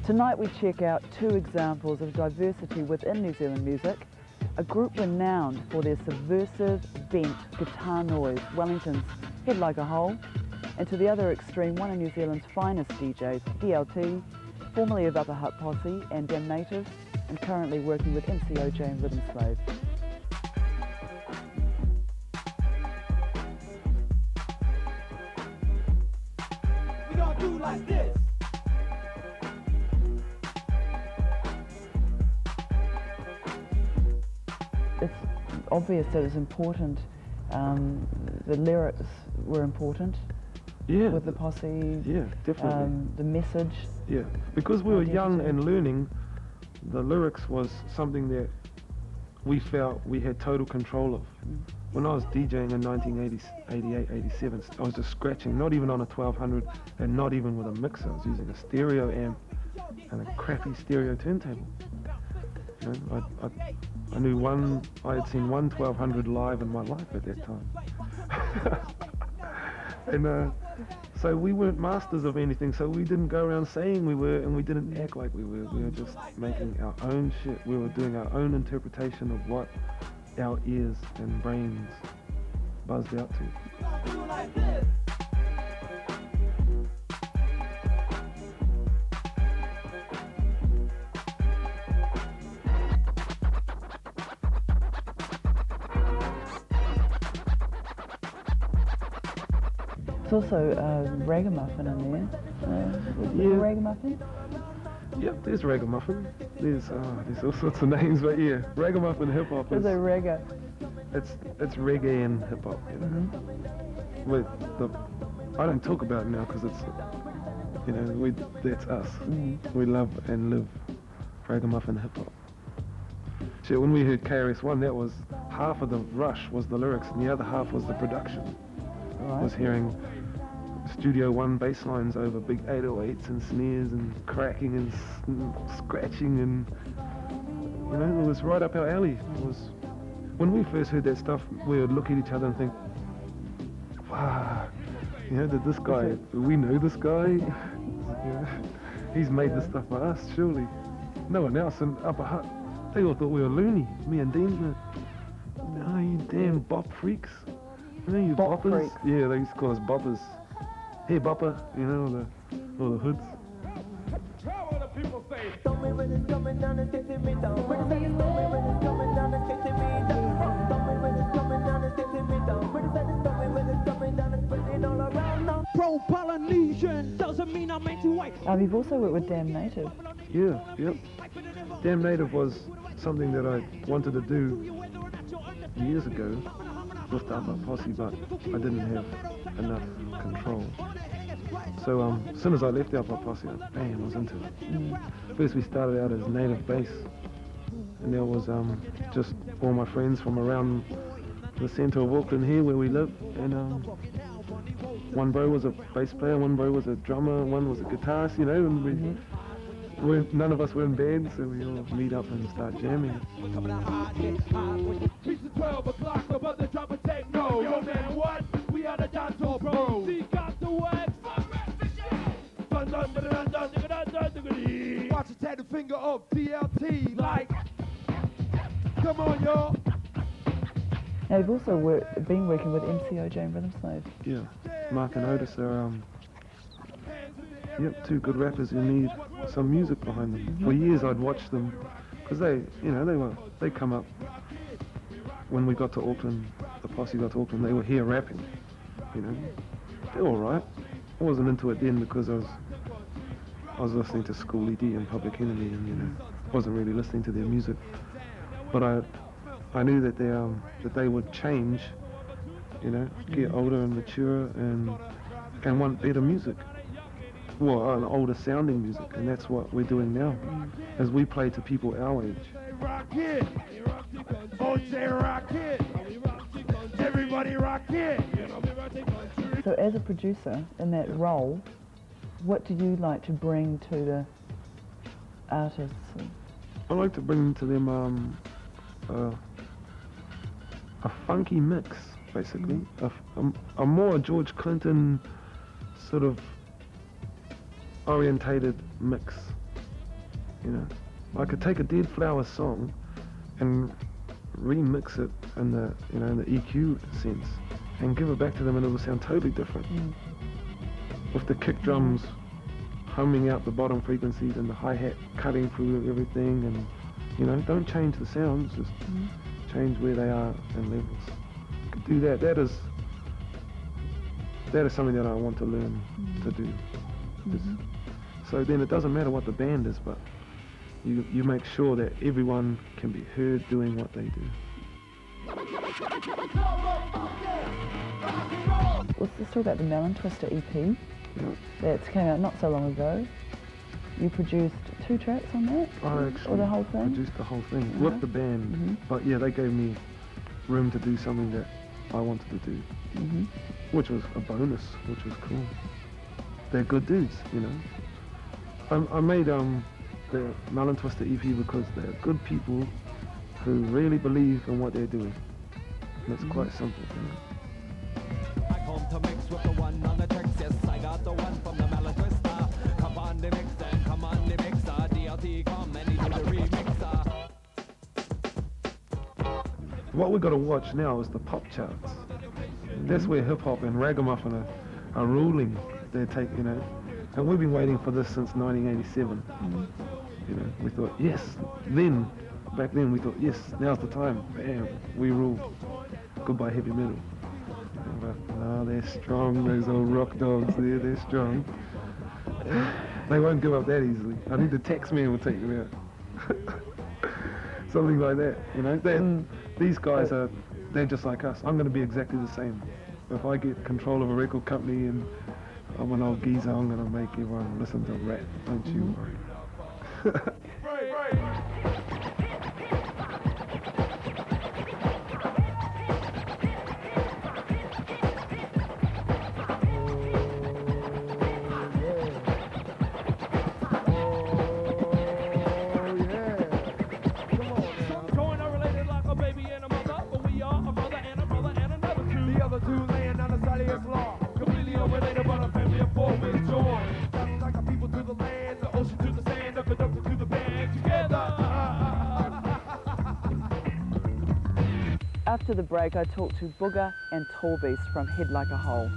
Tonight we check out two examples of diversity within New Zealand music, a group renowned for their subversive, bent guitar noise, Wellington's Head Like a Hole, and to the other extreme, one of New Zealand's finest DJs, DLT, formerly of Upper Hutt Posse and Damn Native, and currently working with MCOJ and Rhythm Slave. We gonna do like this. It's obvious that it's important. The lyrics were important. Yeah. With the posse. Yeah, definitely. The message. Yeah, because we were young and learning, the lyrics was something that we felt we had total control of. When I was DJing in 1988, 87, I was just scratching, not even on a 1200 and not even with a mixer. I was using a stereo amp and a crappy stereo turntable. You know, I knew I had seen one 1200 live in my life at that time. And so we weren't masters of anything, so we didn't go around saying we were, and we didn't act like we were. We were just making our own shit. We were doing our own interpretation of what our ears and brains buzzed out to. There's also ragamuffin in there. Yeah. Ragamuffin? Yep, there's ragamuffin. There's all sorts of names, but yeah, ragamuffin hip hop is. There's a reggae. It's reggae and hip hop, you know. I don't talk about it now because it's, you know, that's us. We love and live ragamuffin hip hop. Shit, when we heard KRS-One, that was half of the rush was the lyrics, and the other half was the production. Right. Was hearing Studio One bass lines over big 808s and snares and cracking and scratching, and you know, it was right up our alley. It was, when we first heard that stuff, we would look at each other and think, wow, you know, did we know this guy? You know, he's made this stuff for us, surely. No one else in Upper Hutt, they all thought we were loony. Me and Dean, oh, you damn bop freaks. You know, you Bop boppers? freaks. Yeah, they used to call us boppers. Hey, bopper, you know, all the hoods. How the people say? Pro-Polynesian doesn't mean I'm anti-white. You've also worked with Damn Native. Yeah, yep. Damn Native was something that I wanted to do years ago with the Upper Posse, but I didn't have enough control. So as soon as I left the Upper Posse, I was into it. First we started out as native bass, and there was just all my friends from around the centre of Auckland here where we live, and one bro was a bass player, one bro was a drummer, one was a guitarist, you know, and none of us were in bands, so we all meet up and start jamming. It's 12 o'clock, about to drop a tape. No, yo man, what? We are the Dancehall Bros. See, got the what? Watch us take the finger up, DLT, like. Come on, y'all. Now you've also been working with MCOJ and Rhythm Slave. Yeah, Mark and Otis are two good rappers who need some music behind them. For years I'd watch them because they come up when we got to Auckland, the posse got to Auckland, they were here rapping, you know. They're all right. I wasn't into it then because I was listening to School ED and Public Enemy, and you know, wasn't really listening to their music. But I knew that they would change, you know, get older and mature and want better music. Well, an older sounding music, and that's what we're doing now, as we play to people our age. Rock it, rock it, everybody rock it. So as a producer in that role, what do you like to bring to the artists? I like to bring to them a funky mix, basically. A more George Clinton sort of orientated mix, you know. I could take a Dead Flowers song and remix it in the, you know, in the EQ sense and give it back to them, and it will sound totally different. With the kick drums humming out the bottom frequencies and the hi-hat cutting through everything, and, you know, don't change the sounds, just change where they are in levels. Could do that. That is something that I want to learn to do. So then it doesn't matter what the band is, but you make sure that everyone can be heard doing what they do. Let's just talk about the Melon Twister EP. Yeah. That came out not so long ago. You produced 2 tracks on that? I actually or the whole thing? produced the whole thing with the band, but yeah, they gave me room to do something that I wanted to do, which was a bonus, which was cool. They're good dudes, you know. I made the Melon Twister EP because they're good people who really believe in what they're doing. And it's quite simple, you know. I come to mix with the one on the tracks, yes, I got the one from the Melon Twister. Come on the mix and come on the mixer, DLT come and he do the remixer. What we got to watch now is the pop charts. That's where hip hop and ragamuffin are ruling. They take, you know, and we've been waiting for this since 1987. You know, we thought, yes, back then we thought, yes, now's the time. Bam, we rule. Goodbye heavy metal. But no, they're strong. Those old rock dogs there, they're strong. They won't give up that easily. I think the tax man will take them out. Something like that, you know. These guys they're just like us. I'm going to be exactly the same. If I get control of a record company and I'm an old geezer, I'm going to make everyone listen to rap. Don't you worry. After the break, I talked to Booger and Tallbeast from Head Like a Hole.